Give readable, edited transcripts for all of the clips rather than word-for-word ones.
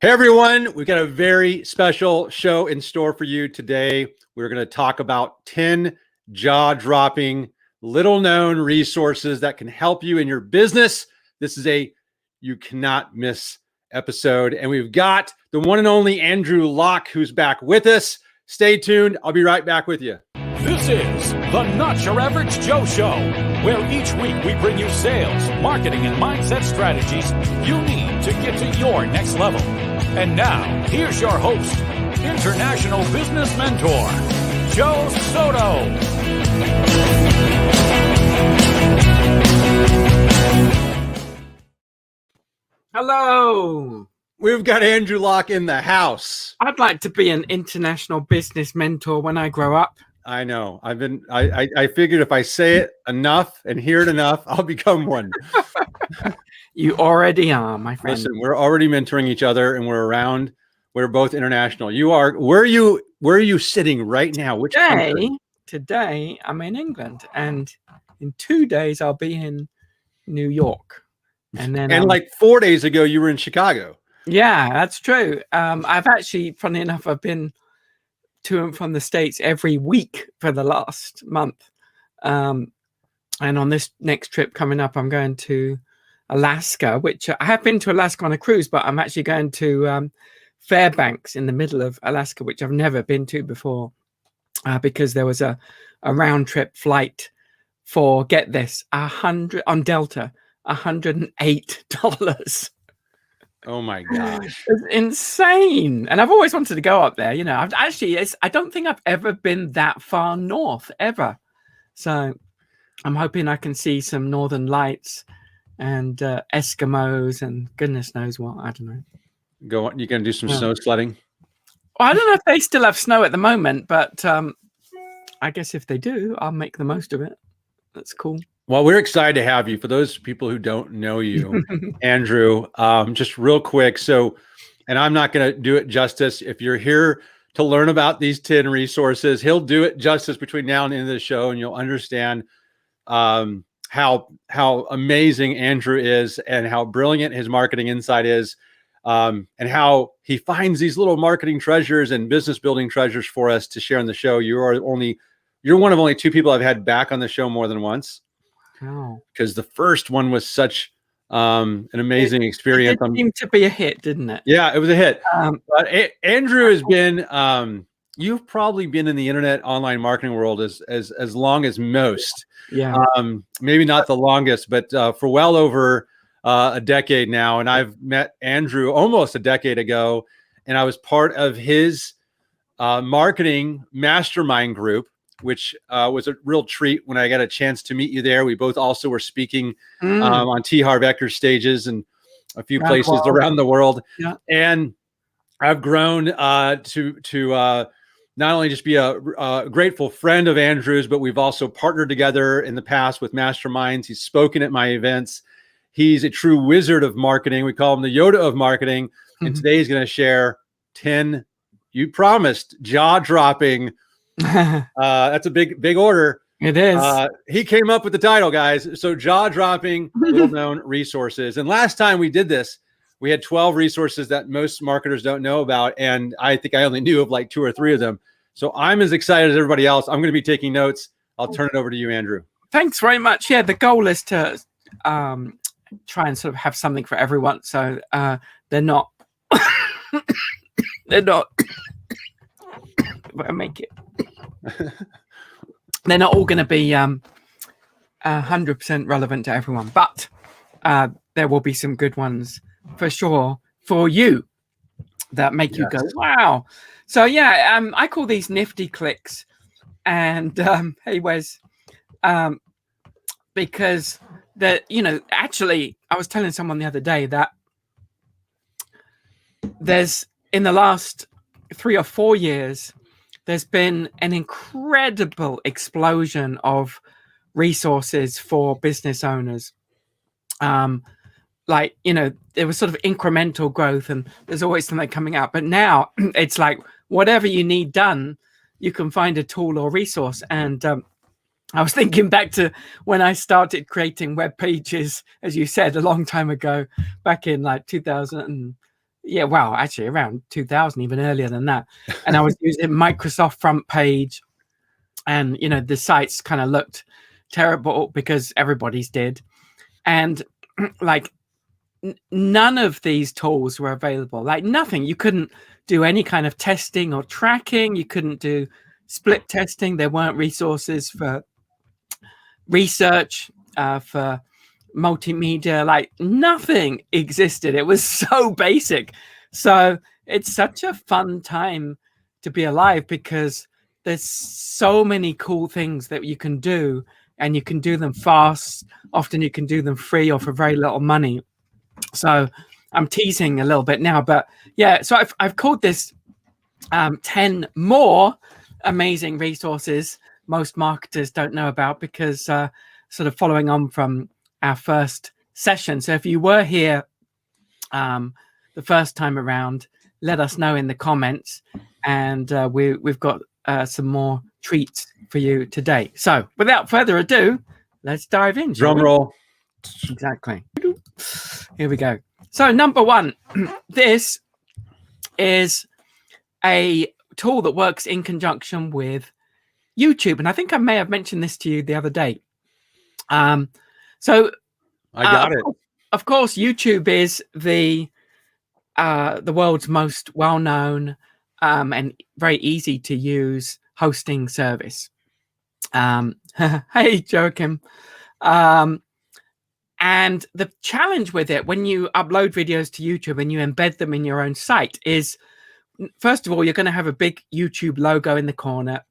Hey everyone, we've got a very special show in store for you today. We're going to talk about 10 jaw-dropping, little-known resources that can help you in your business. This is a you cannot miss episode. And we've got the one and only Andrew Locke, who's back with us. Stay tuned. I'll be right back with you. This is the Not Your Average Joe Show, where each week we bring you sales, marketing, and mindset strategies you need to get to your next level. And now, here's your host, international business mentor, Joe Soto. Hello. We've got Andrew Locke in the house. I'd like to be an international business mentor when I grow up. I know. I figured if I say it enough and hear it enough, I'll become one. You already are, my friend. Listen, we're already mentoring each other and we're around. We're both international. You are. Where are you sitting right now? Which country? Today I'm in England, and in 2 days I'll be in New York. And then like 4 days ago you were in Chicago. Yeah, that's true. I've actually, funny enough, I've been to and from the States every week for the last month. And on this next trip coming up, I'm going to Alaska, which I have been to Alaska on a cruise, but I'm actually going to Fairbanks in the middle of Alaska, which I've never been to before, because there was a round trip flight for, get this, on Delta, $108. Oh my gosh. It's insane. And I've always wanted to go up there. You know, I don't think I've ever been that far north ever. So I'm hoping I can see some northern lights and Eskimos and goodness knows what. I don't know. Go on. You going to do some snow sledding? Well, I don't know if they still have snow at the moment, but I guess if they do, I'll make the most of it. That's cool. Well, we're excited to have you. For those people who don't know you, Andrew, just real quick. So, and I'm not going to do it justice. If you're here to learn about these 10 resources, he'll do it justice between now and the end of the show, and you'll understand how amazing Andrew is and how brilliant his marketing insight is, and how he finds these little marketing treasures and business building treasures for us to share on the show. You're one of only 2 people I've had back on the show more than once. Oh. Because the first one was such an amazing experience. It seemed to be a hit, didn't it? Yeah, it was a hit. But Andrew has been, you've probably been in the internet online marketing world as long as most. Yeah. Maybe not the longest, but for well over a decade now. And I've met Andrew almost a decade ago, and I was part of his marketing mastermind group, which was a real treat when I got a chance to meet you there. We both also were speaking on T. Harv Eker's stages and a few places around the world. Yeah. And I've grown to not only just be a grateful friend of Andrew's, but we've also partnered together in the past with masterminds. He's spoken at my events. He's a true wizard of marketing. We call him the Yoda of marketing. And today he's going to share 10, you promised, jaw-dropping. That's a big order. It is. He came up with the title, guys. So jaw-dropping, little-known resources. And last time we did this, we had 12 resources that most marketers don't know about, and I think I only knew of like 2 or 3 of them. So I'm as excited as everybody else. I'm going to be taking notes. I'll turn it over to you, Andrew. Thanks very much. Yeah, the goal is to try and sort of have something for everyone, so they're not but I make it. They're not all going to be 100% relevant to everyone, but there will be some good ones for sure for you that make you go, wow. So yeah, I call these nifty clicks. And hey, Wes, because actually I was telling someone the other day that there's, in the last 3 or 4 years, there's been an incredible explosion of resources for business owners. There was sort of incremental growth and there's always something coming out. But now it's like whatever you need done, you can find a tool or resource. And I was thinking back to when I started creating web pages, as you said, a long time ago, back in like 2000. Yeah, well, actually around 2000, even earlier than that. And I was using Microsoft Front Page, and you know, the sites kind of looked terrible because everybody's did. And like none of these tools were available, like nothing. You couldn't do any kind of testing or tracking. You couldn't do split testing. There weren't resources for research, for multimedia, like nothing existed. It was so basic. So it's such a fun time to be alive because there's so many cool things that you can do, and you can do them fast. Often you can do them free or for very little money. So I'm teasing a little bit now, but yeah, so I've called this 10 more amazing resources most marketers don't know about, because sort of following on from our first session. So if you were here the first time around, let us know in the comments, and we've got some more treats for you today. So without further ado, let's dive in. Drum roll. Exactly. Here we go. So number one, this is a tool that works in conjunction with YouTube, and I think I may have mentioned this to you the other day. So I got it. Of course, YouTube is the world's most well-known and very easy to use hosting service. Hey, Joachim. And the challenge with it, when you upload videos to YouTube and you embed them in your own site, is, first of all, you're going to have a big YouTube logo in the corner.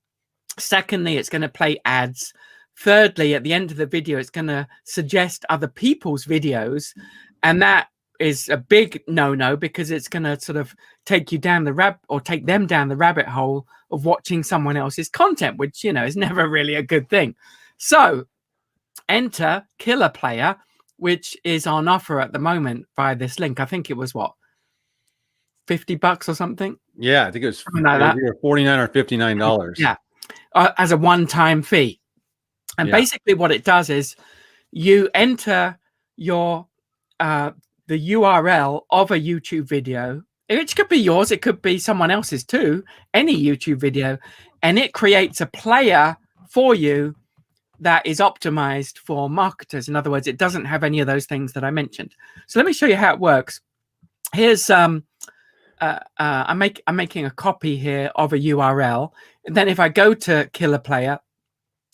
Secondly, it's going to play ads. Thirdly, at the end of the video, it's going to suggest other people's videos. And that is a big no-no, because it's going to sort of take you down the take them down the rabbit hole of watching someone else's content, which, you know, is never really a good thing. So enter Killer Player, which is on offer at the moment via this link. I think it was what, $50 or something? Yeah, I think it was like that. $49 or $59. Yeah, as a one-time fee. And basically what it does is you enter your the URL of a YouTube video, which could be yours, it could be someone else's too, any YouTube video, and it creates a player for you that is optimized for marketers. In other words, it doesn't have any of those things that I mentioned. So let me show you how it works. Here's I'm making a copy here of a URL, and then if I go to Killer Player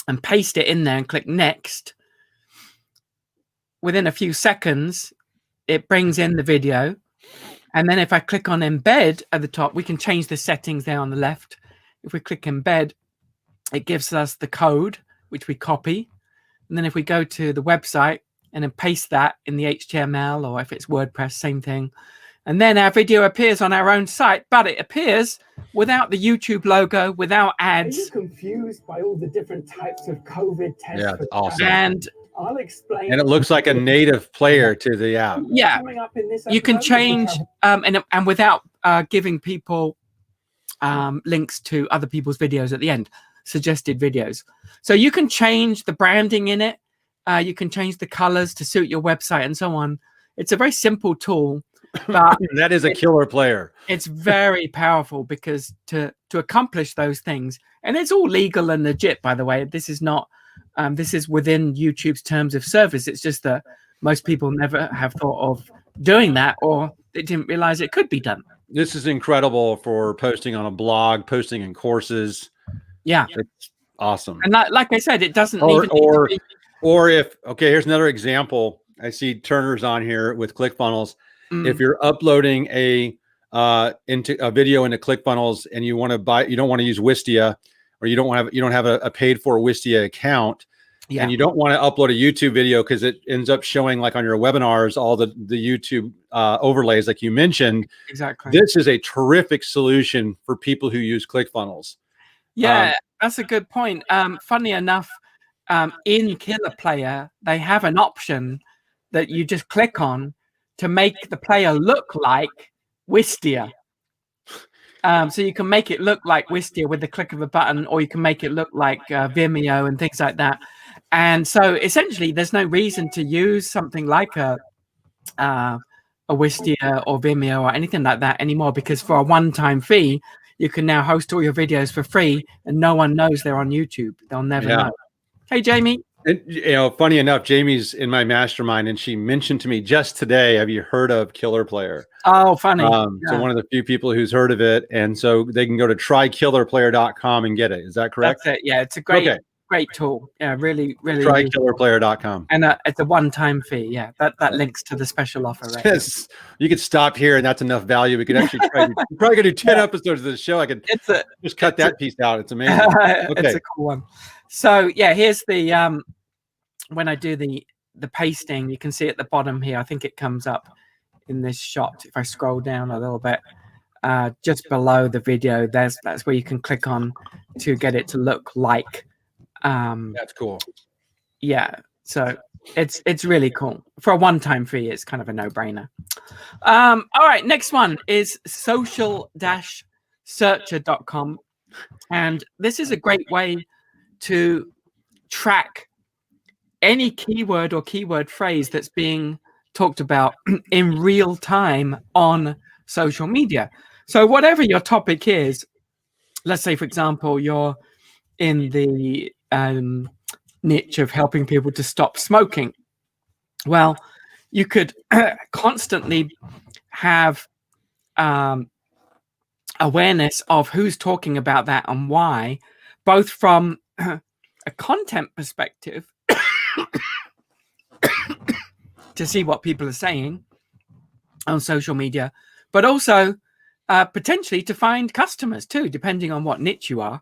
and paste it in there and click next, within a few seconds it brings in the video. And then if I click on embed at the top, we can change the settings there on the left. If we click embed, it gives us the code, which we copy. And then if we go to the website and then paste that in the HTML, or if it's WordPress, same thing. And then our video appears on our own site, but it appears without the YouTube logo, without ads. Are you confused by all the different types of COVID tests? Yeah, it's awesome. And I'll explain. And it looks like a native player to the app. yeah, you can change and without giving people links to other people's videos at the end, suggested videos. So you can change the branding in it. You can change the colors to suit your website and so on. It's a very simple tool, but that is a killer player. It's very powerful, because to accomplish those things, and it's all legal and legit, by the way. This is not this is within YouTube's terms of service. It's just that most people never have thought of doing that, or they didn't realize it could be done. This is incredible for posting on a blog, posting in courses. Yeah, it's awesome. And like I said, it doesn't or if, okay, here's another example. I see Turner's on here with ClickFunnels. If you're uploading a video into ClickFunnels and you want to you don't want to use Wistia, or you don't have a paid for Wistia account, and you don't want to upload a YouTube video because it ends up showing, like on your webinars, all the YouTube overlays like you mentioned. Exactly. This is a terrific solution for people who use ClickFunnels. Yeah, that's a good point. Funny enough, in Killer Player, they have an option that you just click on to make the player look like Wistia. So you can make it look like Wistia with the click of a button, or you can make it look like Vimeo and things like that. And so essentially, there's no reason to use something like a a Wistia or Vimeo or anything like that anymore, because for a one-time fee, you can now host all your videos for free, and no one knows they're on YouTube. They'll never know. Hey, Jamie. And, funny enough, Jamie's in my mastermind, and she mentioned to me just today, have you heard of Killer Player? Oh, funny. So one of the few people who's heard of it, and so they can go to trykillerplayer.com and get it. Is that correct? That's it. Yeah, it's a great tool. Yeah, really, really. Trykillerplayer.com. And it's a one-time fee. Yeah, that links to the special offer. Right? Yes, you could stop here, and that's enough value. We could actually probably gonna do 10 episodes of the show. I could just cut that piece out. It's amazing. It's a cool one. So yeah, here's the when I do the pasting, you can see at the bottom here. I think it comes up in this shot. If I scroll down a little bit, just below the video, that's where you can click on to get it to look like. That's cool. Yeah, so it's really cool. For a one-time fee, it's kind of a no-brainer. All right, next one is social-searcher.com, and this is a great way to track any keyword or keyword phrase that's being talked about in real time on social media. So whatever your topic is, let's say, for example, you're in the niche of helping people to stop smoking. Well, you could constantly have awareness of who's talking about that and why, both from a content perspective to see what people are saying on social media, but also potentially to find customers too, depending on what niche you are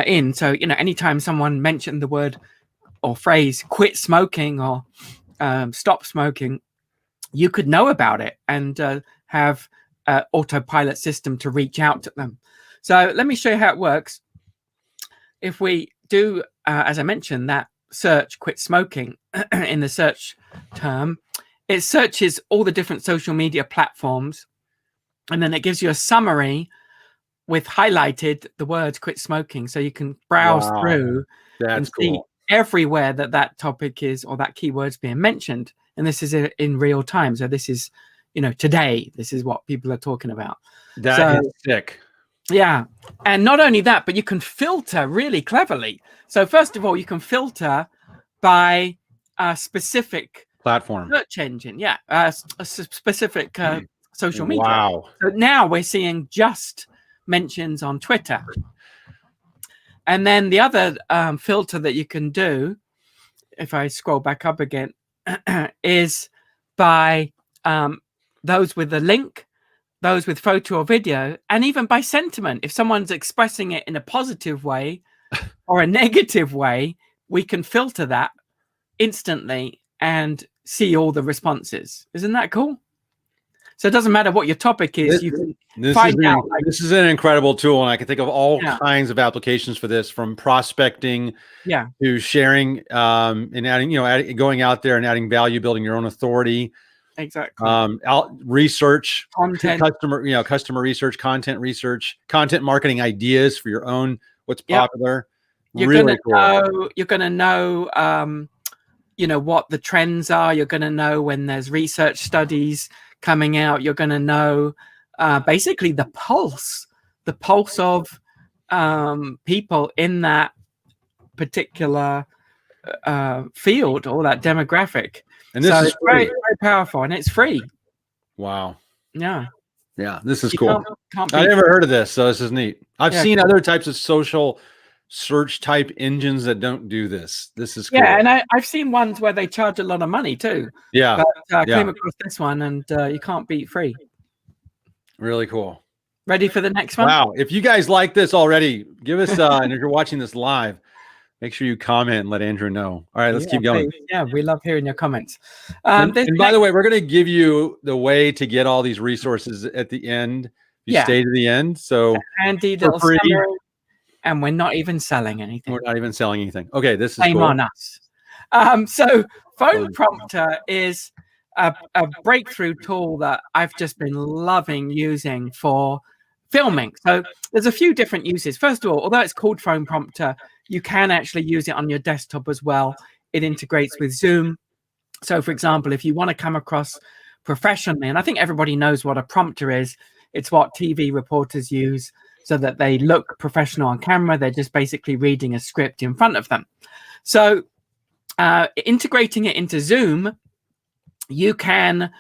in. So, anytime someone mentioned the word or phrase quit smoking or stop smoking, you could know about it and have an autopilot system to reach out to them. So let me show you how it works. If we do, as I mentioned, that search quit smoking in the search term, it searches all the different social media platforms, and then it gives you a summary with highlighted the words quit smoking, so you can browse through and see everywhere that topic is or that keyword's being mentioned. And this is in real time, so this is today, this is what people are talking about. That is sick. Yeah, and not only that, but you can filter really cleverly. So first of all, you can filter by a specific platform, search engine. Yeah, a specific social media. Wow. So now we're seeing just mentions on Twitter. And then the other filter that you can do, if I scroll back up again, is by those with a link, those with photo or video, and even by sentiment. If someone's expressing it in a positive way or a negative way, we can filter that instantly and see all the responses. Isn't that cool? So it doesn't matter what your topic is, you can find out. This is an incredible tool, and I can think of all kinds of applications for this, from prospecting to sharing and adding, going out there and adding value, building your own authority. Exactly. Research, content, customer research, content marketing ideas for your own, what's popular. You're really you're going to know, what the trends are. You're going to know when there's research studies coming out. You're going to know basically the pulse of people in that particular field or that demographic. And this is very, very powerful, and it's free. Wow. Yeah. Yeah, this is cool. Can't I never heard of this, so this is neat. I've seen other types of social search type engines that don't do this. This is cool. Yeah, and I've seen ones where they charge a lot of money too. Yeah. But I came across this one, and you can't beat free. Really cool. Ready for the next one? Wow. If you guys like this already, give us and if you're watching this live, make sure you comment and let Andrew know. All right, let's keep going. Please. Yeah, we love hearing your comments. And by the way, we're going to give you the way to get all these resources at the end. You stay to the end. So handy little summary, and we're not even selling anything. We're not even selling anything. Okay, this is Shame cool. on us. So Phone Prompter is a breakthrough tool that I've just been loving using for filming. So there's a few different uses. First of all, although it's called Phone Prompter, you can actually use it on your desktop as well. It integrates with Zoom. So for example, if you want to come across professionally. And I think everybody knows what a prompter is. It's what TV reporters use so that they look professional on camera. They're just basically reading a script in front of them. So integrating it into Zoom, you can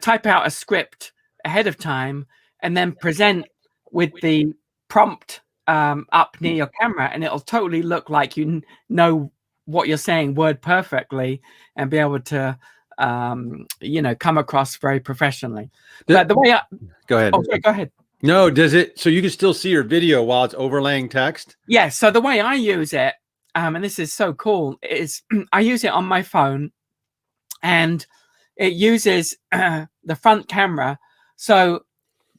type out a script ahead of time and then present with the prompt up near your camera, and it'll totally look like you know what you're saying word perfectly and be able to come across very professionally. But the way go ahead. Okay, go ahead. No, does it, so you can still see your video while it's overlaying text? Yeah, so the way I use it, and this is so cool, is I use it on my phone, and it uses the front camera. So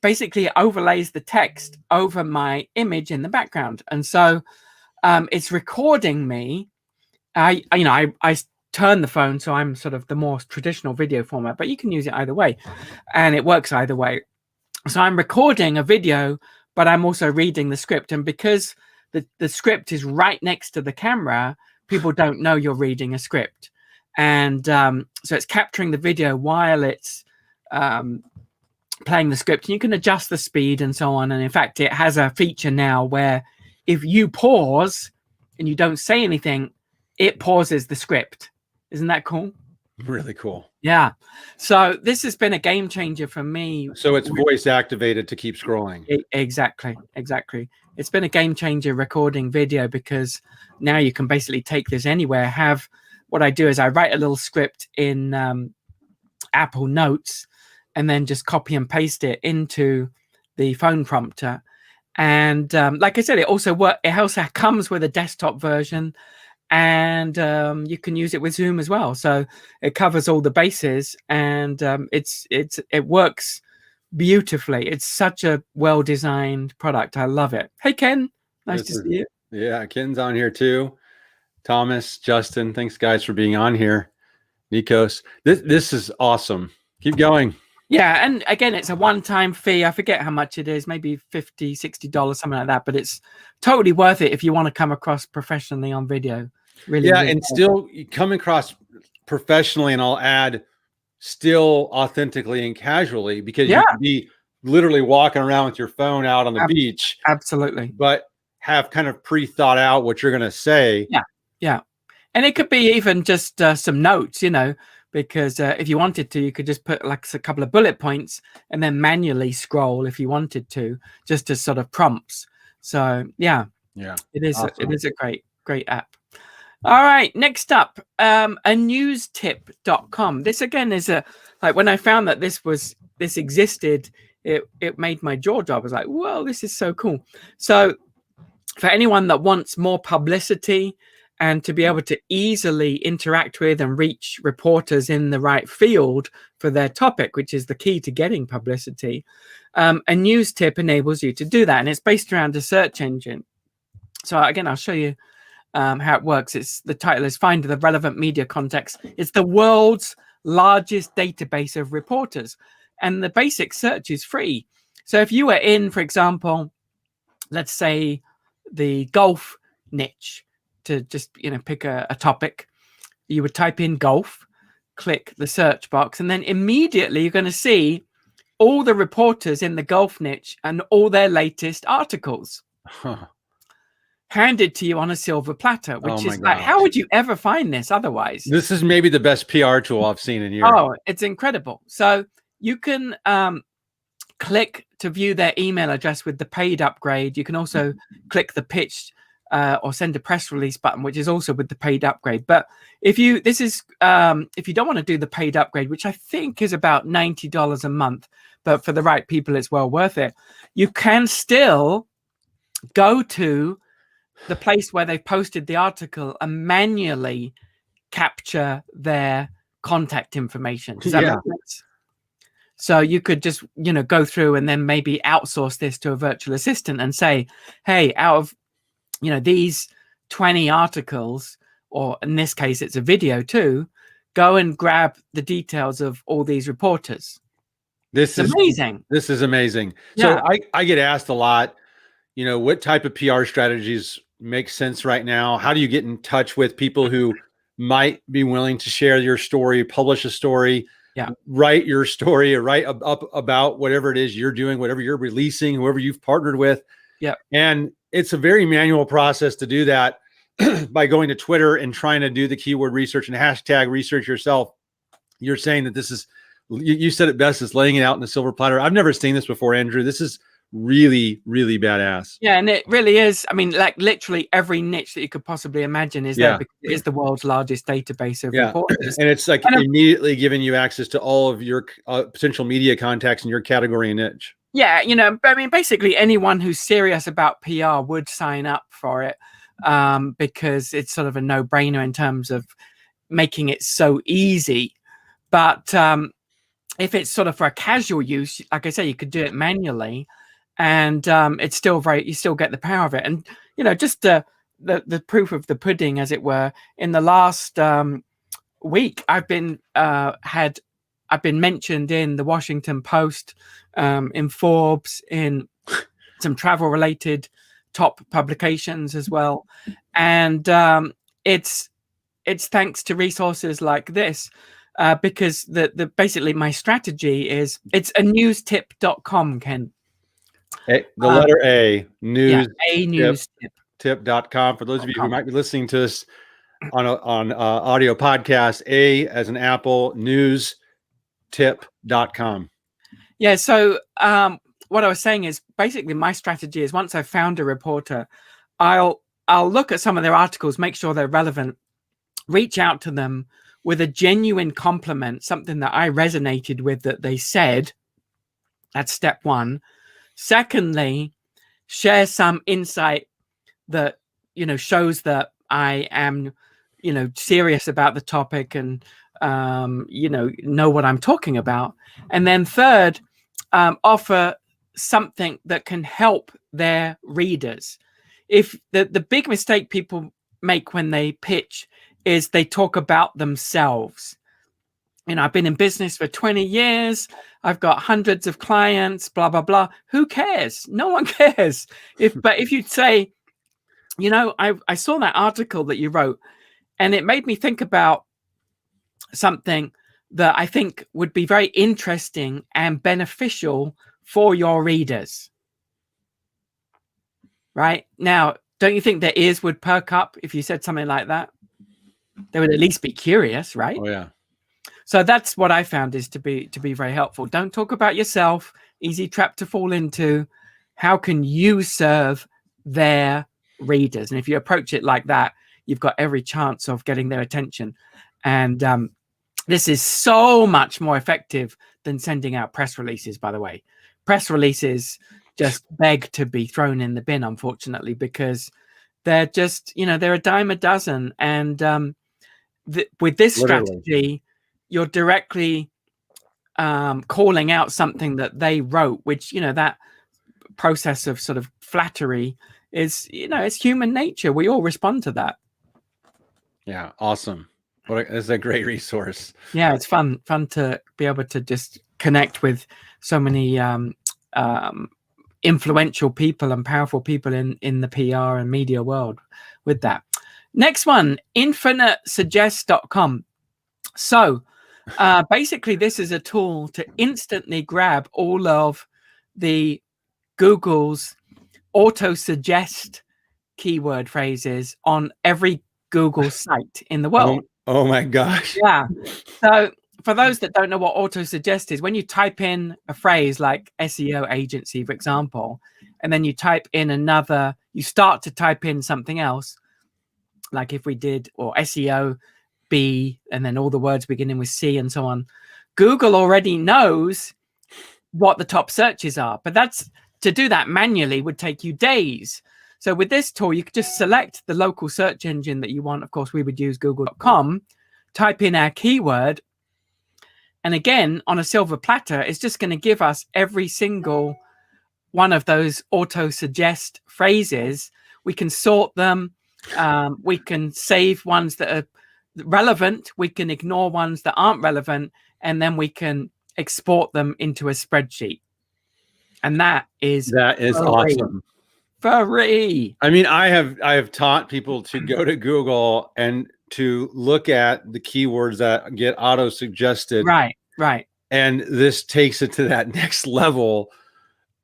basically it overlays the text over my image in the background. And so it's recording me. I turn the phone, so I'm sort of the more traditional video format, but you can use it either way, and it works either way. So I'm recording a video, but I'm also reading the script. And because the script is right next to the camera, people don't know you're reading a script. And so it's capturing the video while it's playing the script. And you can adjust the speed and so on. And in fact, it has a feature now where if you pause and you don't say anything, it pauses the script. Isn't that cool? Really cool. Yeah. So this has been a game changer for me. So it's voice activated to keep scrolling. Exactly. It's been a game changer recording video, because now you can basically take this anywhere. What I do is I write a little script in Apple Notes and then just copy and paste it into the phone prompter. And like I said, it also comes with a desktop version. And you can use it with Zoom as well. So it covers all the bases, and it works beautifully. It's such a well-designed product. I love it. Hey, Ken, nice to see you. Yeah, Ken's on here too. Thomas, Justin, thanks guys for being on here. Nikos, this is awesome. Keep going. Yeah, and again, it's a one-time fee. I forget how much it is, maybe $50, $60, something like that. But it's totally worth it if you want to come across professionally on video. Really, yeah, really and still come across professionally, and I'll add still authentically and casually, because you can be literally walking around with your phone out on the beach. Absolutely. But have kind of pre-thought out what you're going to say. Yeah. And it could be even just some notes, because if you wanted to, you could just put like a couple of bullet points and then manually scroll if you wanted to, just as sort of prompts. So yeah, it is awesome. It is a great app. All right, next up, newstip.com. This again is like when I found that this existed, it made my jaw drop. I was like, whoa, this is so cool. So for anyone that wants more publicity and to be able to easily interact with and reach reporters in the right field for their topic, which is the key to getting publicity, a news tip enables you to do that. And it's based around a search engine. So again, I'll show you how it works. The title is Find the Relevant Media Context. It's the world's largest database of reporters. And the basic search is free. So if you were in, for example, let's say the golf niche, to just pick a topic, you would type in golf, click the search box, and then immediately you're going to see all the reporters in the golf niche and all their latest articles handed to you on a silver platter, which is like, how would you ever find this otherwise? This is maybe the best PR tool I've seen in years. Oh, it's incredible. So you can click to view their email address with the paid upgrade. You can also click the pitch or send a press release button, which is also with the paid upgrade. But if you don't want to do the paid upgrade, which I think is about $90 a month, but for the right people, it's well worth it. You can still go to the place where they posted the article and manually capture their contact information. Does that make sense? So you could just, go through and then maybe outsource this to a virtual assistant and say, hey, out of these 20 articles, or in this case, it's a video too, go and grab the details of all these reporters. This is amazing. This is amazing. Yeah. So I get asked a lot, what type of PR strategies make sense right now? How do you get in touch with people who might be willing to share your story, publish a story? write your story or write up about whatever it is you're doing, whatever you're releasing, whoever you've partnered with. Yeah. And it's a very manual process to do that by going to Twitter and trying to do the keyword research and hashtag research yourself. You're saying that this is, you said it best, is laying it out in a silver platter. I've never seen this before, Andrew. This is really, really badass. Yeah, and it really is. I mean, like literally every niche that you could possibly imagine is there, because it is the world's largest database of reporters. And it's like immediately giving you access to all of your potential media contacts in your category and niche. Yeah, you know, I mean, basically anyone who's serious about PR would sign up for it, because it's sort of a no-brainer in terms of making it so easy. But if it's sort of for a casual use, like I say, you could do it manually, and it's still you still get the power of it. And you know, just the proof of the pudding, as it were. In the last week, I've been mentioned in the Washington Post, in Forbes, in some travel related top publications as well. And it's thanks to resources like this, because the basically my strategy is, it's a newstip.com, Ken. The letter A, news, a news tip.com. For those of you who might be listening to us on audio podcast, A as an Apple, news, tip.com. Yeah. So what I was saying is, basically my strategy is, once I've found a reporter, I'll look at some of their articles, make sure they're relevant, reach out to them with a genuine compliment, something that I resonated with that they said. That's step one. Secondly, share some insight that, you know, shows that I am, you know, serious about the topic and, you know what I'm talking about. And then third, offer something that can help their readers. If the big mistake people make when they pitch is they talk about themselves. You know, I've been in business for 20 years. I've got hundreds of clients, blah, blah, blah. Who cares? No one cares. But if you'd say, you know, I saw that article that you wrote, and it made me think about something that I think would be very interesting and beneficial for your readers. Right? Now, don't you think their ears would perk up if you said something like that? They would at least be curious, right? Oh, yeah. So that's what I found is to be very helpful. Don't talk about yourself. Easy trap to fall into. How can you serve their readers? And if you approach it like that, you've got every chance of getting their attention. And this is so much more effective than sending out press releases, by the way. Press releases just beg to be thrown in the bin, unfortunately, because they're just, you know, they're a dime a dozen. And with this strategy, you're directly calling out something that they wrote, which, you know, that process of sort of flattery is, you know, it's human nature. We all respond to that. Yeah. Awesome. It's a great resource. Yeah. It's fun to be able to just connect with so many influential people and powerful people in the PR and media world with that. Next one, infinitesuggest.com. So basically, this is a tool to instantly grab all of the Google's auto-suggest keyword phrases on every Google site in the world. Oh my gosh. Yeah. So for those that don't know what auto-suggest is, when you type in a phrase like SEO agency, for example, and then you type in another, you start to type in something else, like if we did, or SEO B, and then all the words beginning with C and so on, Google already knows what the top searches are. But that's, to do that manually would take you days. So with this tool, you could just select the local search engine that you want. Of course, we would use google.com, type in our keyword, and again, on a silver platter, it's just going to give us every single one of those auto-suggest phrases. We can sort them. We can save ones that are relevant. We can ignore ones that aren't relevant. And then we can export them into a spreadsheet. And that is awesome. Free. I mean, I have taught people to go to Google and to look at the keywords that get auto-suggested. Right. Right. And this takes it to that next level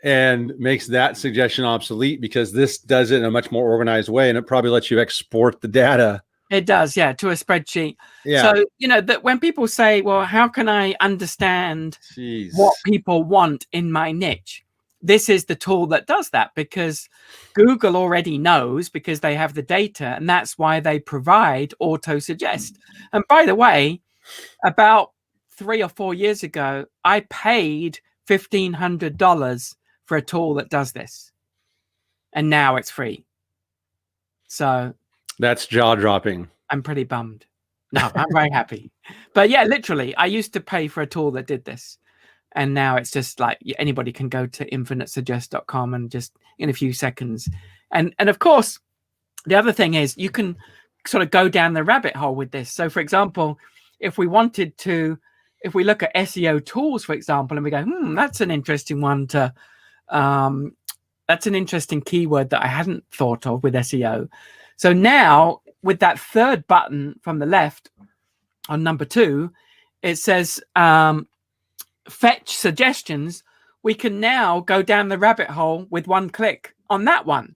and makes that suggestion obsolete, because this does it in a much more organized way, and it probably lets you export the data. It does, yeah, to a spreadsheet. Yeah. So, you know, that when people say, well, how can I understand Jeez. what people want in my niche? This is the tool that does that, because Google already knows, because they have the data, and that's why they provide auto suggest. And by the way, about 3 or 4 years ago, I paid $1,500 for a tool that does this, and now it's free. So that's jaw-dropping. I'm pretty bummed. No, I'm very happy. But yeah, literally, I used to pay for a tool that did this, and now it's just like anybody can go to infinitesuggest.com and just in a few seconds. And of course, the other thing is you can sort of go down the rabbit hole with this. So for example, if we look at SEO tools, for example, and we go, that's an interesting one to that's an interesting keyword that I hadn't thought of with SEO. So now with that third button from the left on number 2, it says fetch suggestions. We can now go down the rabbit hole with one click on that one.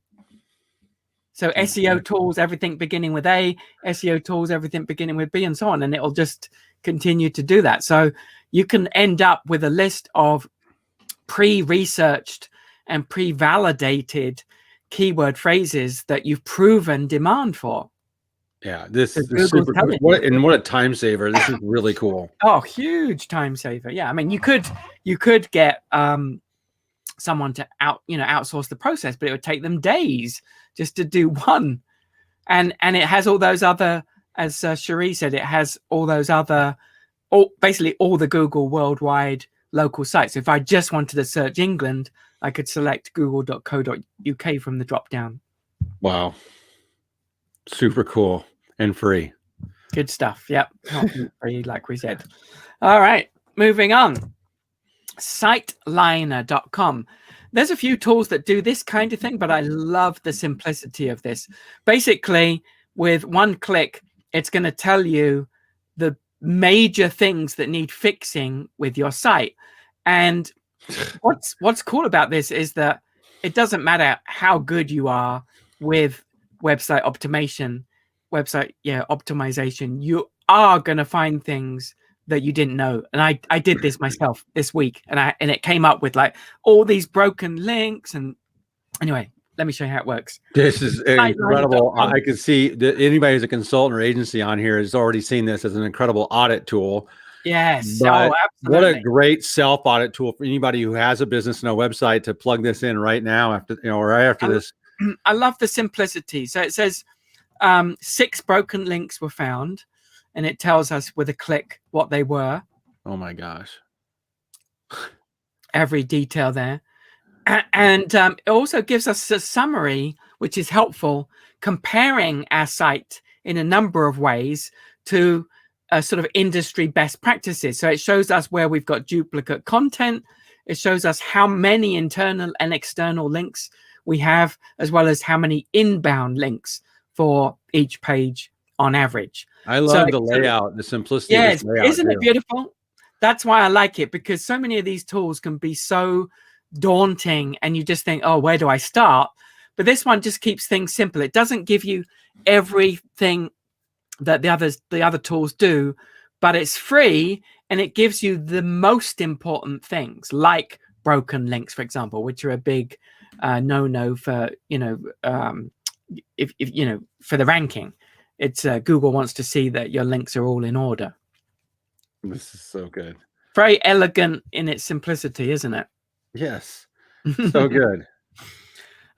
So SEO tools, everything beginning with A, SEO tools, everything beginning with B, and so on. And it'll just continue to do that. So you can end up with a list of pre-researched and pre-validated keyword phrases that you've proven demand for. Yeah, this is super cool. What a time saver. This is really cool. Oh, huge time saver. Yeah, I mean, you could get someone to outsource the process, but it would take them days just to do one. And it has all those other, as Cherie said, it has all those other, basically all the Google worldwide local sites. If I just wanted to search England, I could select google.co.uk from the drop down. Wow. Super cool and free. Good stuff. Yep. Not free, like we said. All right. Moving on. Siteliner Com. There's a few tools that do this kind of thing, but I love the simplicity of this. Basically, with one click, it's going to tell you the major things that need fixing with your site. And what's cool about this is that it doesn't matter how good you are with website optimization, you are going to find things that you didn't know. And I did this myself this week, and it came up with like all these broken links. And anyway, let me show you how it works. This is incredible. I can see that anybody who's a consultant or agency on here has already seen this as an incredible audit tool. Yes. But absolutely. What a great self-audit tool for anybody who has a business and a website to plug this in right now right after this. I love the simplicity. So it says 6 broken links were found, and it tells us with a click what they were. Oh my gosh. Every detail there. And it also gives us a summary, which is helpful, comparing our site in a number of ways to sort of industry best practices. So it shows us where we've got duplicate content. It shows us how many internal and external links we have, as well as how many inbound links for each page on average. I love the layout, the simplicity. Yeah, of this layout, isn't it beautiful? That's why I like it, because so many of these tools can be so daunting and you just think, oh, where do I start? But this one just keeps things simple. It doesn't give you everything that the other tools do, but it's free, and it gives you the most important things, like broken links, for example, which are a big no-no for if for the ranking. It's Google wants to see that your links are all in order. This is so good. Very elegant in its simplicity, isn't it? Yes. So good.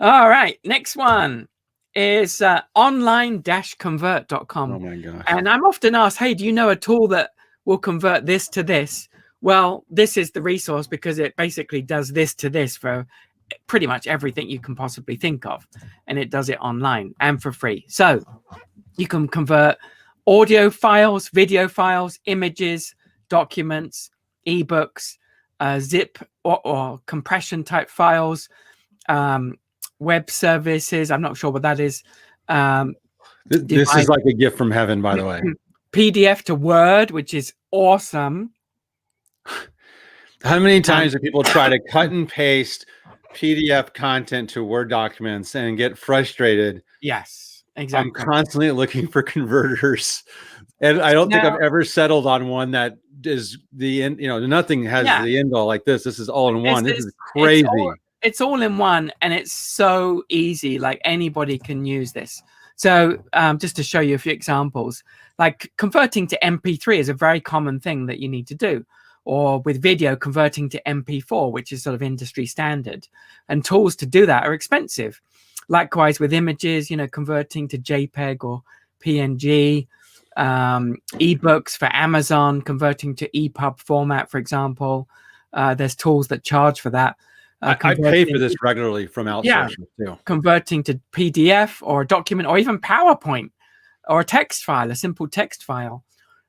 All right. Next one is online-convert.com. Oh my gosh. And I'm often asked, hey, do you know a tool that will convert this to this? Well, this is the resource, because it basically does this to this for pretty much everything you can possibly think of. And it does it online and for free. So you can convert audio files, video files, images, documents, ebooks, zip or compression type files, web services. I'm not sure what that is. This is like a gift from heaven, by the way. PDF to Word, which is awesome. How many times do people try to cut and paste PDF content to Word documents and get frustrated? Yes, exactly. I'm constantly looking for converters, and I don't think I've ever settled on one that is the end. You know, nothing has the end all like this. This is all in one. This is crazy. It's all in one, and it's so easy. Like anybody can use this. So just to show you a few examples, like converting to MP3 is a very common thing that you need to do. Or with video, converting to MP4, which is sort of industry standard. And tools to do that are expensive. Likewise with images, you know, converting to JPEG or PNG, ebooks for Amazon, converting to EPUB format, for example. There's tools that charge for that. I pay for this regularly from outsourcing too. Converting to PDF or a document or even PowerPoint or a text file, a simple text file,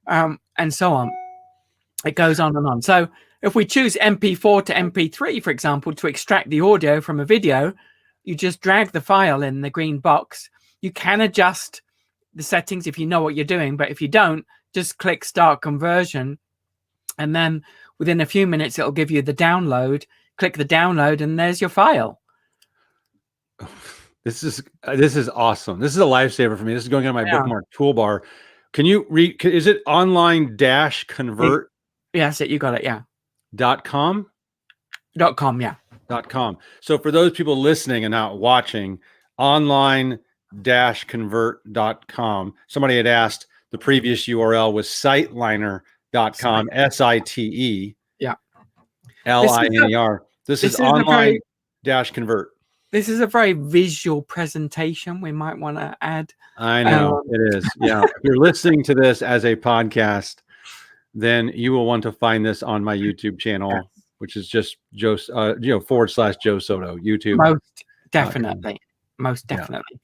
and so on. It goes on and on. So if we choose MP4 to MP3, for example, to extract the audio from a video, you just drag the file in the green box. You can adjust the settings if you know what you're doing, but if you don't, just click Start Conversion. And then within a few minutes, it'll give you the download. Click the download, and there's your file. This is awesome. This is a lifesaver for me. This is going on my bookmark toolbar. Can you read? Is it online-convert? Yes, you got it. Yeah. .com? .com, yeah. .com. So for those people listening and not watching, online-convert.com. Somebody had asked, the previous URL was Siteliner.com, SITE. Yeah. LINER. This is online-convert. This is a very visual presentation we might want to add. I know it is. Yeah. If you're listening to this as a podcast, then you will want to find this on my YouTube channel, which is just Joe, / Joe Soto, YouTube. Most definitely. Yeah.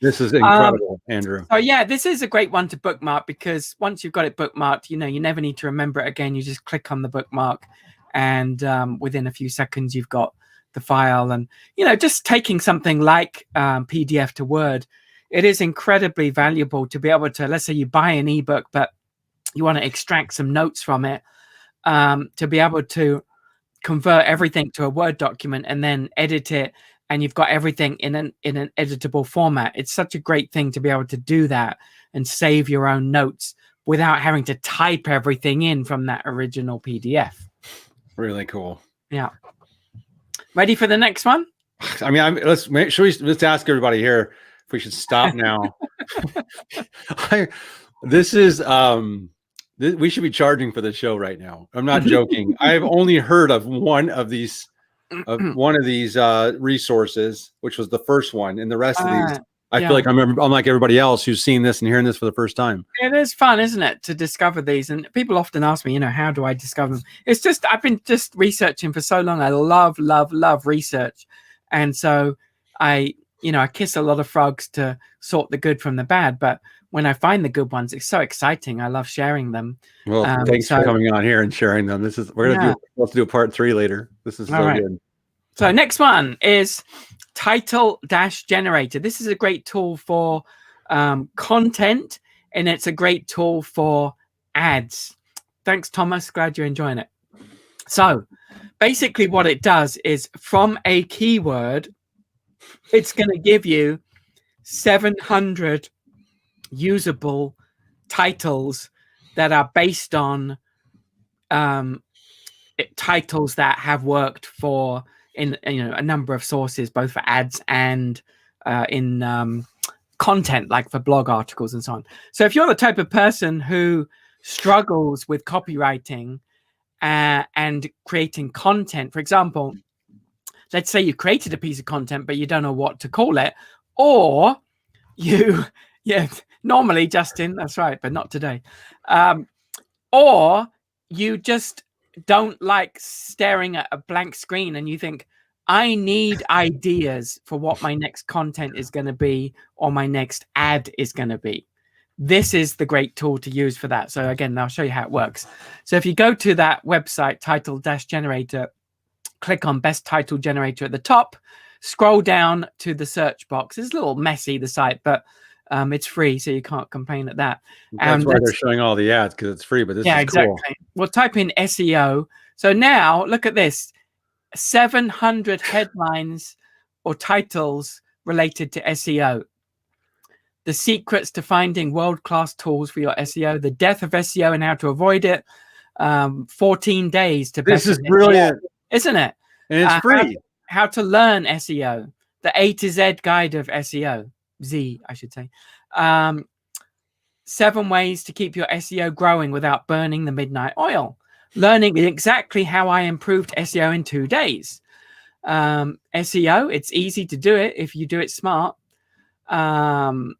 This is incredible, Andrew. Oh yeah, this is a great one to bookmark, because once you've got it bookmarked, you know, you never need to remember it again. You just click on the bookmark, and within a few seconds, you've got the file. And, you know, just taking something like PDF to Word, it is incredibly valuable to be able to, let's say you buy an ebook, but you want to extract some notes from it, to be able to convert everything to a Word document and then edit it, and you've got everything in an editable format. It's such a great thing to be able to do that and save your own notes without having to type everything in from that original PDF. Really cool. Yeah. Ready for the next one? I mean, let's ask everybody here if we should stop now. We should be charging for the show right now. I'm not joking. I've only heard of one of these resources, which was the first one, and the rest of these, I feel like I'm like everybody else who's seen this and hearing this for the first time. It is fun, isn't it, to discover these? And people often ask me, you know, how do I discover them? It's just, I've been just researching for so long. I love research. And so I kiss a lot of frogs to sort the good from the bad. But when I find the good ones, it's so exciting. I love sharing them. Well, thanks for coming on here and sharing them. Let's do a part 3 later. This is so good. So next one is Title-Generator. This is a great tool for content, and it's a great tool for ads. Thanks, Thomas. Glad you're enjoying it. So basically what it does is, from a keyword, it's going to give you 700 usable titles that are based on titles that have worked for in a number of sources, both for ads and in content, like for blog articles and so on. So if you're the type of person who struggles with copywriting and creating content, for example, let's say you created a piece of content but you don't know what to call it, or normally, Justin, that's right, but not today, or you just don't like staring at a blank screen and you think, I need ideas for what my next content is going to be, or my next ad is going to be. This is the great tool to use for that. So again, I'll show you how it works. So if you go to that website, Title-Generator, click on Best Title Generator at the top, scroll down to the search box. It's a little messy, the site, but It's free, so you can't complain at that. That's why they're showing all the ads, because it's free, but this is exactly cool. We'll type in SEO. So now look at this, 700 headlines or titles related to SEO. The secrets to finding world-class tools for your SEO, the death of SEO and how to avoid it, 14 days to this is brilliant, isn't it? And it's free. How to learn SEO, the A to Z guide of SEO, Z I should say. 7 ways to keep your SEO growing without burning the midnight oil. Learning exactly how I improved SEO in 2 days. SEO, it's easy to do it if you do it smart. And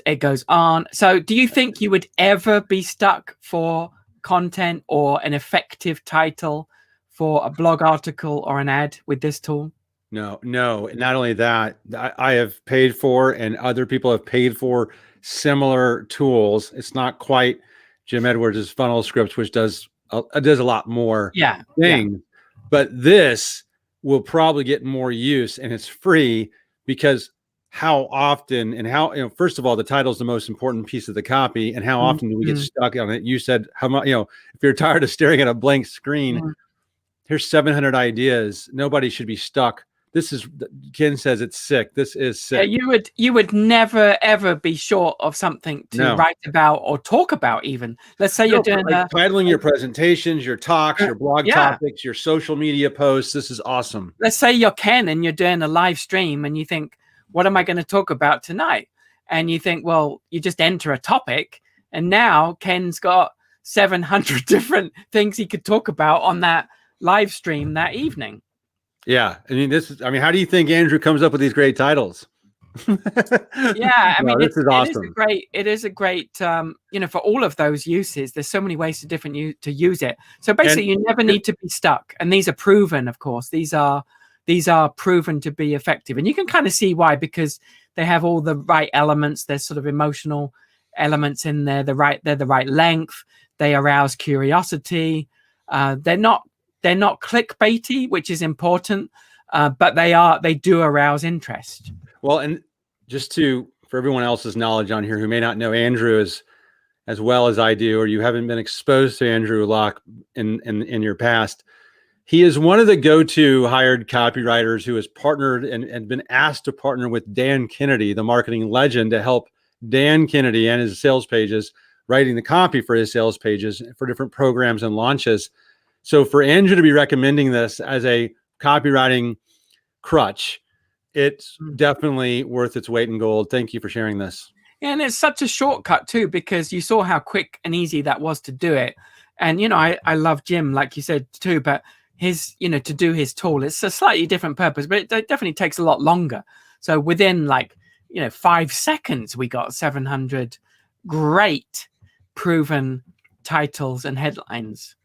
it goes on. So do you think you would ever be stuck for content or an effective title for a blog article or an ad with this tool? No. Not only that, I have paid for, and other people have paid for, similar tools. It's not quite Jim Edwards' funnel scripts, which does a lot more things. But this will probably get more use, and it's free, because how often and how, first of all, the title is the most important piece of the copy, and how often do we get stuck on it? You said, how much, if you're tired of staring at a blank screen, here's 700 ideas. Nobody should be stuck. This is, Ken says it's sick. This is sick. Yeah, you would never ever be short of something to write about or talk about. Even let's say you're doing titling your presentations, your talks, your blog topics, your social media posts. This is awesome. Let's say you're Ken and you're doing a live stream, and you think, what am I going to talk about tonight? And you think, well, you just enter a topic, and now Ken's got 700 different things he could talk about on that live stream that evening. Yeah. I mean, how do you think Andrew comes up with these great titles? Yeah. I mean, this is awesome. It is a great, for all of those uses, there's so many ways to use it. So basically you never need to be stuck. And these are proven, of course, these are proven to be effective. And you can kind of see why, because they have all the right elements. There's sort of emotional elements in there. They're the right length. They arouse curiosity. They're not clickbaity, which is important, but they do arouse interest. Well, and just for everyone else's knowledge on here who may not know Andrew as well as I do, or you haven't been exposed to Andrew Locke in your past, he is one of the go-to hired copywriters who has partnered and been asked to partner with Dan Kennedy, the marketing legend, to help Dan Kennedy and his sales pages, writing the copy for his sales pages for different programs and launches. So for Andrew to be recommending this as a copywriting crutch, it's definitely worth its weight in gold. Thank you for sharing this. Yeah, and it's such a shortcut too, because you saw how quick and easy that was to do it. And, I love Jim, like you said too, but his, to do his tool, it's a slightly different purpose, but it definitely takes a lot longer. So within 5 seconds, we got 700 great proven titles and headlines.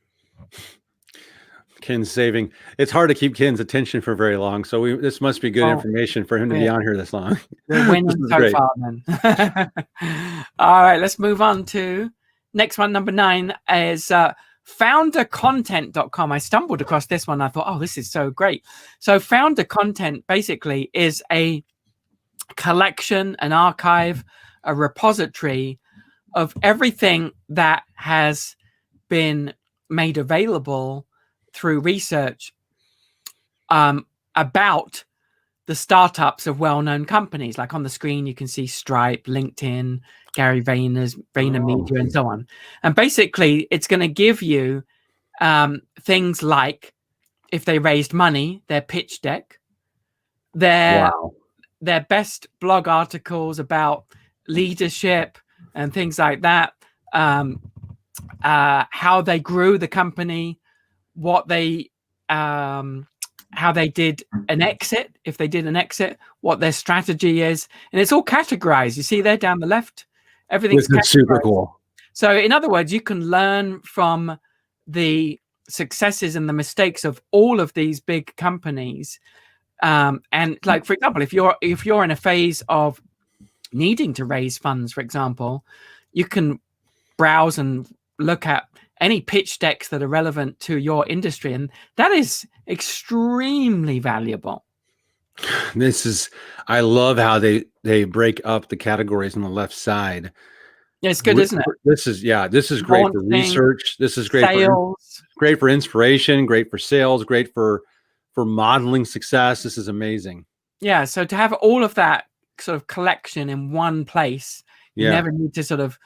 Ken's saving. It's hard to keep Ken's attention for very long, so this must be good information for him to be on here this long. We're winning so far, then. All right, let's move on to next one. Number 9 is Foundercontent.com. I stumbled across this one. I thought, oh, this is so great. So Founder Content basically is a collection, an archive, a repository of everything that has been made available through research about the startups of well-known companies. Like on the screen, you can see Stripe, LinkedIn, Gary VaynerMedia, and so on. And basically, it's going to give you things like if they raised money, their pitch deck, their best blog articles about leadership and things like that, how they grew the company, what they how they did an exit, if they did an exit, what their strategy is, and it's all categorized. You see there down the left, everything's super cool. So in other words, you can learn from the successes and the mistakes of all of these big companies. And like, for example, if you're in a phase of needing to raise funds, for example, you can browse and look at any pitch decks that are relevant to your industry, and that is extremely valuable. I love how they they break up the categories on the left side. Yeah, it's good, isn't it? This is great for Launching, research. This is great sales. great for inspiration, great for sales, great for modeling success. This is amazing. Yeah, so to have all of that sort of collection in one place, you never need to sort of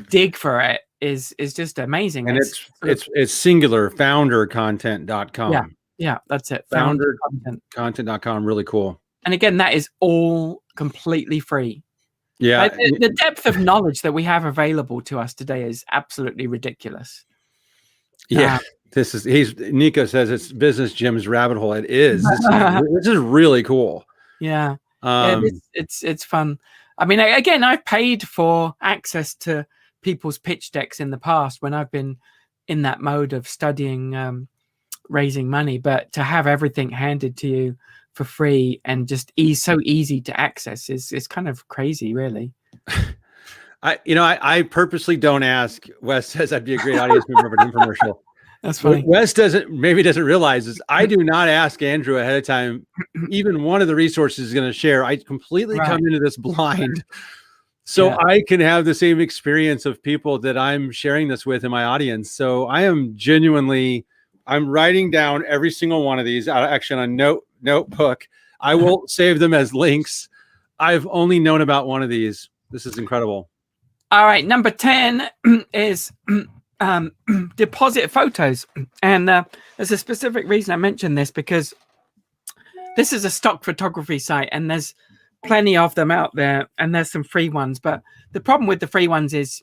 dig for it, is just amazing. And it's singular, Foundercontent.com. Yeah, that's it. Foundercontent.com, really cool. And again, that is all completely free. Yeah. Like, the depth of knowledge that we have available to us today is absolutely ridiculous. Yeah. Nico says it's Business Jim's rabbit hole. It is. This is really cool. Yeah. It's fun. I mean, again, I've paid for access to people's pitch decks in the past when I've been in that mode of studying raising money, but to have everything handed to you for free and just so easy to access is kind of crazy, really. I purposely don't ask. Wes says I'd be a great audience member of an infomercial. That's funny. What Wes doesn't realize is I do not ask Andrew ahead of time. Even one of the resources is going to share. I completely come into this blind. So I can have the same experience of people that I'm sharing this with in my audience. So I am I'm writing down every single one of these actually on a notebook. I will save them as links. I've only known about one of these. This is incredible. All right. Number 10 is deposit photos. And there's a specific reason I mentioned this, because this is a stock photography site and there's plenty of them out there, and there's some free ones. But the problem with the free ones is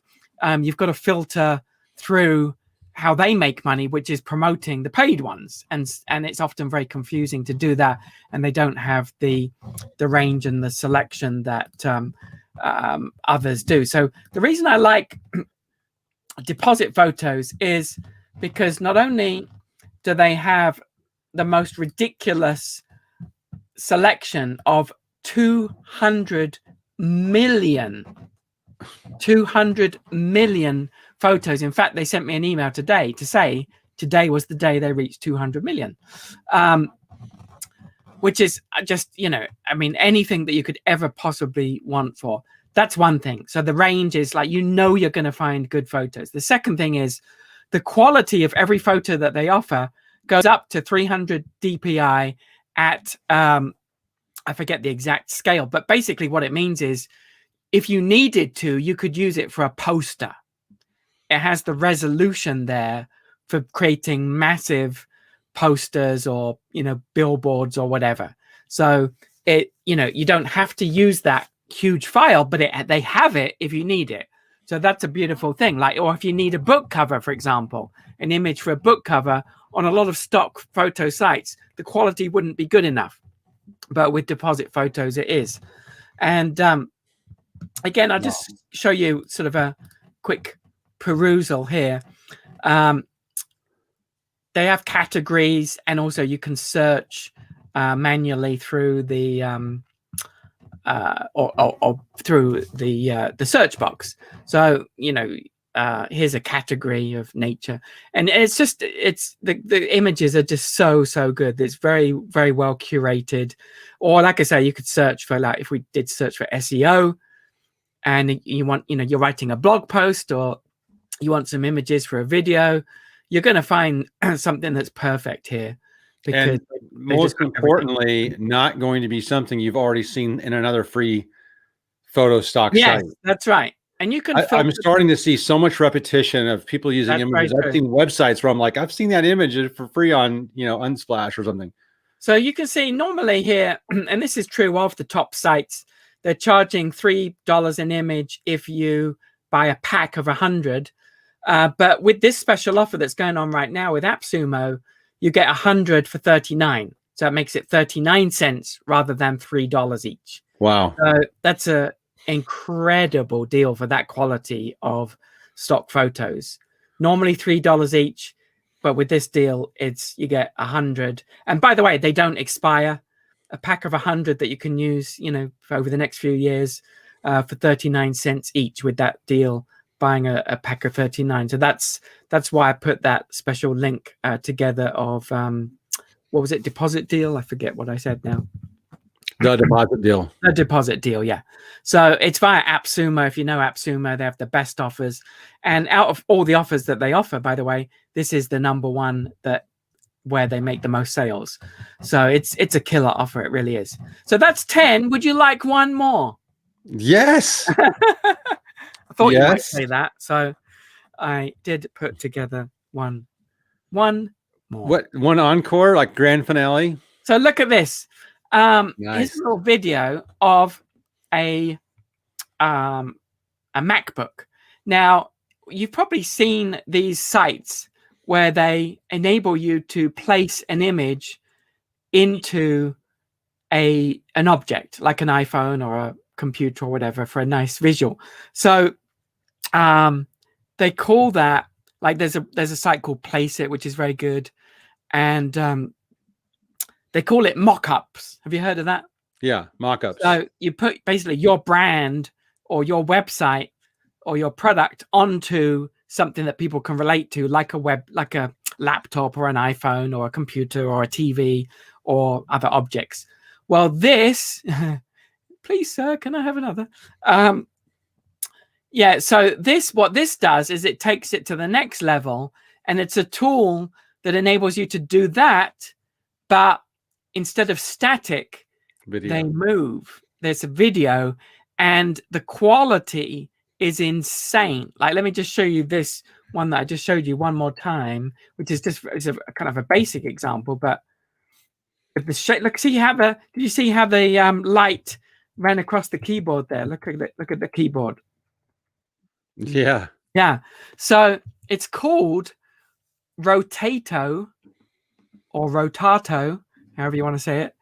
you've got to filter through how they make money, which is promoting the paid ones, and it's often very confusing to do that, and they don't have the range and the selection that others do. So the reason I like deposit photos is because not only do they have the most ridiculous selection of 200 million photos. In fact, they sent me an email today to say today was the day they reached 200 million, which is just, I mean, anything that you could ever possibly want for. That's one thing. So the range is like, you're going to find good photos. The second thing is the quality of every photo that they offer goes up to 300 DPI at, I forget the exact scale, but basically what it means is if you needed to, you could use it for a poster. It has the resolution there for creating massive posters or, billboards or whatever. So you don't have to use that huge file, but they have it if you need it. So that's a beautiful thing. Or if you need a book cover, for example, an image for a book cover on a lot of stock photo sites, the quality wouldn't be good enough. But with deposit photos, it is. And again, I'll just show you sort of a quick perusal here. They have categories, and also you can search manually through the or through the search box. So here's a category of nature, and it's the images are just so good. It's very, very well curated. Or like I say, you could search for, if we did search for SEO, and you want, you're writing a blog post or you want some images for a video, you're going to find something that's perfect here. Because most importantly, not going to be something you've already seen in another free photo stock site. That's right. And you can. I'm starting to see so much repetition of people using images. I've seen websites where I'm like, I've seen that image for free on Unsplash or something. So you can see normally here, and this is true of the top sites, they're charging $3 an image if you buy a pack of 100. But with this special offer that's going on right now with AppSumo, you get 100 for 39. So it makes it 39 cents rather than $3 each. Wow. So that's a incredible deal for that quality of stock photos. Normally $3 each, but with this deal, you get 100. And by the way, they don't expire. A pack of 100 that you can use, for over the next few years, for 39 cents each with that deal, buying a pack of 39. So that's why I put that special link together of what was it, deposit deal? I forget what I said now. The deposit deal. A deposit deal, yeah. So it's via AppSumo. If you know AppSumo, they have the best offers. And out of all the offers that they offer, by the way, this is the number one where they make the most sales. So it's a killer offer. It really is. So that's 10. Would you like one more? Yes. I thought you might Yes. say that. So I did put together one more. What, one encore, like grand finale? So look at this. Here's Nice. a little video of a MacBook. Now, you've probably seen these sites where they enable you to place an image into an object, like an iPhone or a computer or whatever, for a nice visual. So they call that, like, there's a site called Place It, which is very good, and they call it Mockups. Have you heard of that? Yeah, Mockups. So you put basically your brand or your website or your product onto something that people can relate to, like a laptop or an iPhone or a computer or a TV or other objects. Well, this, please, sir, can I have another? Yeah. So what this does is it takes it to the next level, and it's a tool that enables you to do that, but instead of static, Video. they move. There's a video, and the quality is insane. Like, let me just show you this one that I just showed you one more time, which is just a kind of a basic example. But if the shape, look, see how did you see how the light ran across the keyboard there? Look at the keyboard. Yeah. Yeah. So it's called Rotato or Rotato, however you want to say it.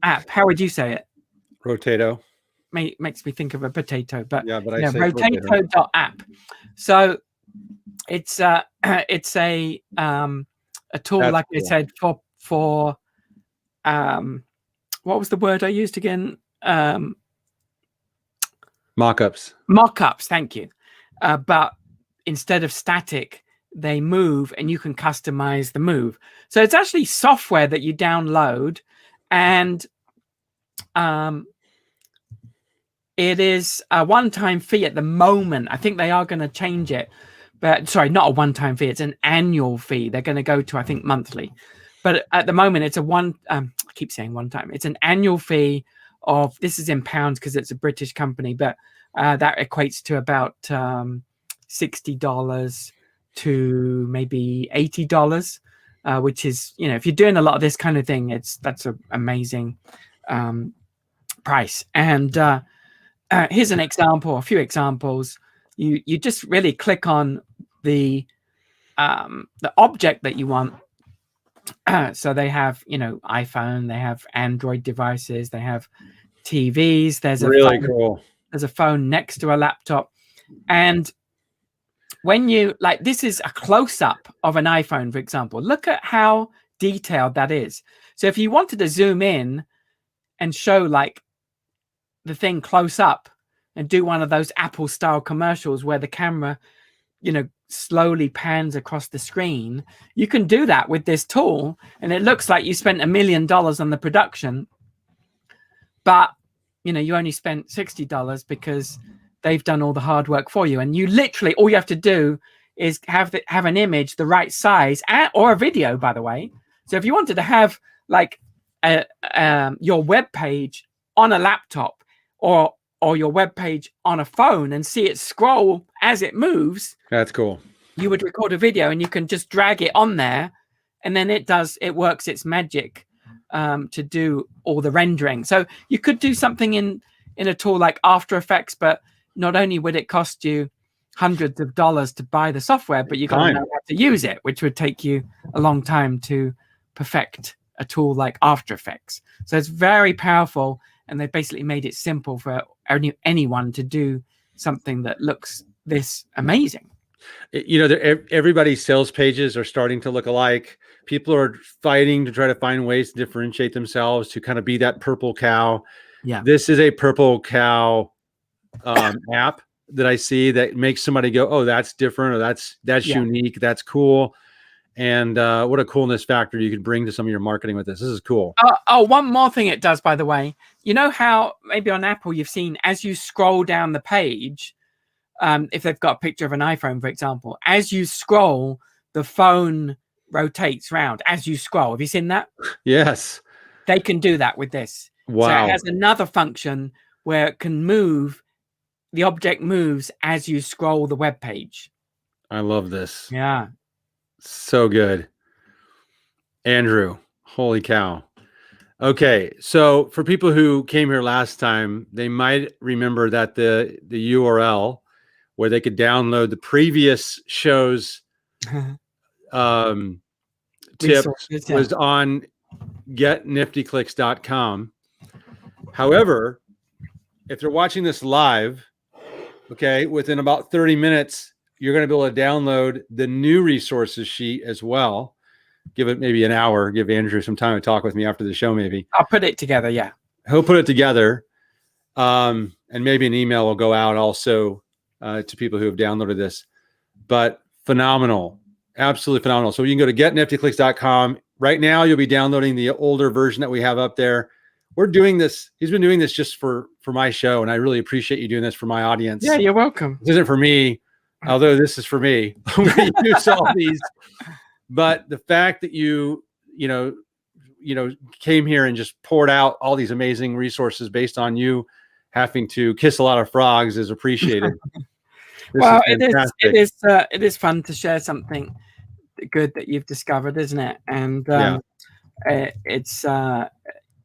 .app. How would you say it? Rotato. Makes me think of a potato, but Yeah, but yeah, I say Rotato.app. So it's a tool, That's like cool. I said, for what was the word I used again? Mockups. Mockups. Thank you. But instead of static, they move, and you can customize the move. So it's actually software that you download, and it is a one-time fee at the moment. I think they are going to change it, but sorry, not a one-time fee. It's an annual fee. They're going to go to, I think, monthly, but at the moment it's I keep saying one time. It's an annual fee of, this is in pounds because it's a British company, but that equates to about $60 to maybe $80, which is, if you're doing a lot of this kind of thing, that's an amazing price. And here's an example, a few examples. You just really click on the object that you want. So they have, iPhone, they have Android devices, they have TVs. There's Really cool. There's a phone next to a laptop, and when you this is a close-up of an iPhone, for example. Look at how detailed that is. So if you wanted to zoom in and show the thing close up and do one of those Apple style commercials where the camera, slowly pans across the screen, you can do that with this tool, and it looks like you spent $1 million on the production, but you only spent $60 because they've done all the hard work for you. And you literally, all you have to do is have an image the right size, or a video, by the way. So if you wanted to have your web page on a laptop or your web page on a phone and see it scroll as it moves, that's cool. You would record a video, and you can just drag it on there, and then it works its magic to do all the rendering. So you could do something in a tool like After Effects, but not only would it cost you hundreds of dollars to buy the software, but you got to know how to use it, which would take you a long time to perfect a tool like After Effects. So it's very powerful, and they basically made it simple for anyone to do something that looks this amazing. Everybody's sales pages are starting to look alike. People are fighting to try to find ways to differentiate themselves, to kind of be that purple cow. Yeah. This is a purple cow app that I see that makes somebody go, oh, that's different, or that's unique, that's cool. And what a coolness factor you could bring to some of your marketing with this. This is cool. One more thing it does, by the way. You know how maybe on Apple you've seen as you scroll down the page, if they've got a picture of an iPhone, for example, as you scroll, the phone rotates round as you scroll. Have you seen that? Yes. They can do that with this. Wow. So it has another function where it can move, the object moves as you scroll the web page. I love this. Yeah. So good. Andrew, holy cow. Okay, so for people who came here last time, they might remember that the URL where they could download the previous show's tips was on getniftyclicks.com. However, if they're watching this live, okay, within about 30 minutes, you're going to be able to download the new resources sheet as well. Give it maybe an hour. Give Andrew some time to talk with me after the show, maybe. I'll put it together, yeah. He'll put it together. And maybe an email will go out also to people who have downloaded this. But phenomenal. Absolutely phenomenal. So you can go to getniftyclicks.com. Right now, you'll be downloading the older version that we have up there. We're doing this. He's been doing this just for my show, and I really appreciate you doing this for my audience. Yeah, you're welcome. This isn't for me, although this is for me. We use all these. But the fact that you came here and just poured out all these amazing resources based on you having to kiss a lot of frogs is appreciated. Well, it is fun to share something good that you've discovered, isn't it? And it's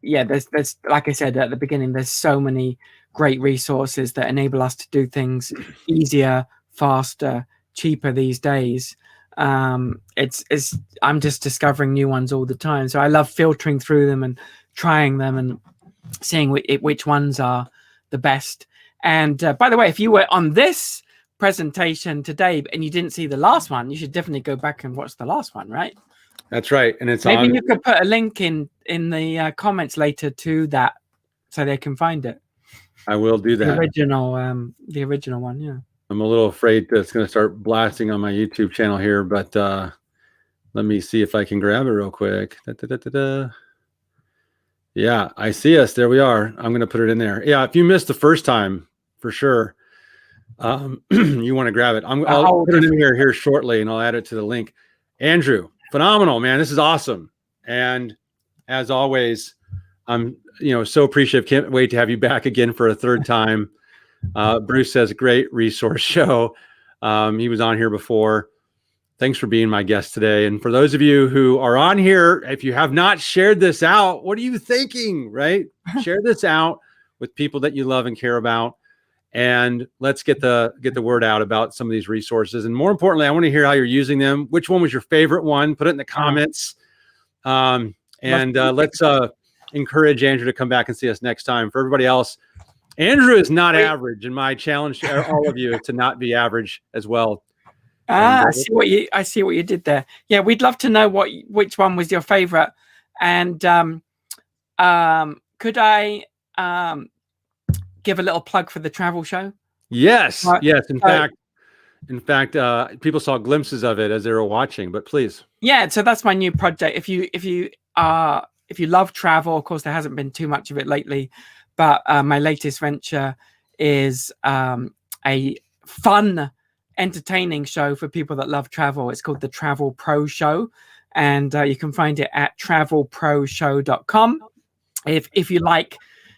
there's like I said at the beginning, there's so many great resources that enable us to do things easier, faster, cheaper these days. I'm just discovering new ones all the time, so I love filtering through them and trying them and seeing which ones are the best. And by the way, if you were on this presentation today and you didn't see the last one, you should definitely go back and watch the last one, right? That's right. And it's maybe you could put a link in the comments later to that so they can find it. I will do that. The original one, yeah. I'm a little afraid that it's going to start blasting on my YouTube channel here, but let me see if I can grab it real quick. Yeah, I see us. There we are. I'm going to put it in there. Yeah, if you missed the first time, for sure, you want to grab it. I'll put it in here shortly, and I'll add it to the link. Andrew, phenomenal, man. This is awesome. And as always, I'm so appreciative. Can't wait to have you back again for a third time. Bruce says, great resource show. He was on here before. Thanks for being my guest today. And for those of you who are on here, if you have not shared this out, what are you thinking, right? Share this out with people that you love and care about. And let's get the word out about some of these resources. And more importantly, I want to hear how you're using them. Which one was your favorite one? Put it in the comments. And let's encourage Andrew to come back and see us next time. For everybody else, Andrew is not average, and my challenge to all of you is to not be average as well. I see what you did there. Yeah, we'd love to know which one was your favorite. And could I give a little plug for the travel show? Yes. Yes. In fact, people saw glimpses of it as they were watching, but please. Yeah. So that's my new project. If you love travel, of course, there hasn't been too much of it lately, but my latest venture is a fun, entertaining show for people that love travel. It's called the Travel Pro Show, and you can find it at travelproshow.com. If you like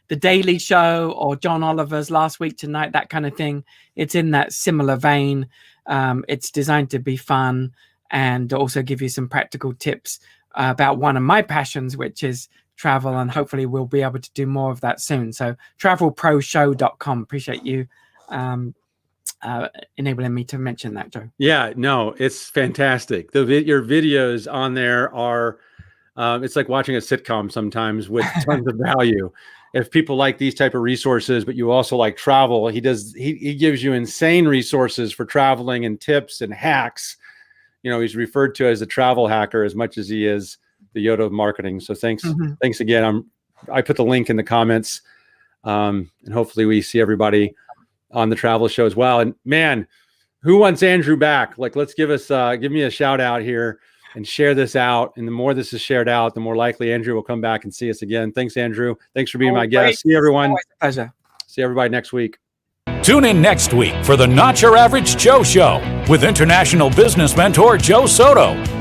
The Daily Show or John Oliver's Last Week Tonight, that kind of thing, it's in that similar vein. It's designed to be fun and also give you some practical tips about one of my passions, which is travel, and hopefully we'll be able to do more of that soon. So travelproshow.com. Appreciate you enabling me to mention that, Joe. Yeah, no, it's fantastic. Your videos on there are it's like watching a sitcom sometimes with tons of value. If people like these type of resources, but you also like travel, he gives you insane resources for traveling and tips and hacks. He's referred to as a travel hacker as much as he is the Yoda of marketing. So thanks again. I put the link in the comments, and hopefully we see everybody on the travel show as well. And man, who wants Andrew back? Like, let's give me a shout out here. and share this out. And the more this is shared out, the more likely Andrew will come back and see us again. Thanks, Andrew. Thanks for being my guest. See everyone. Always a pleasure. See everybody next week. Tune in next week for the Not Your Average Joe Show with international business mentor Joe Soto.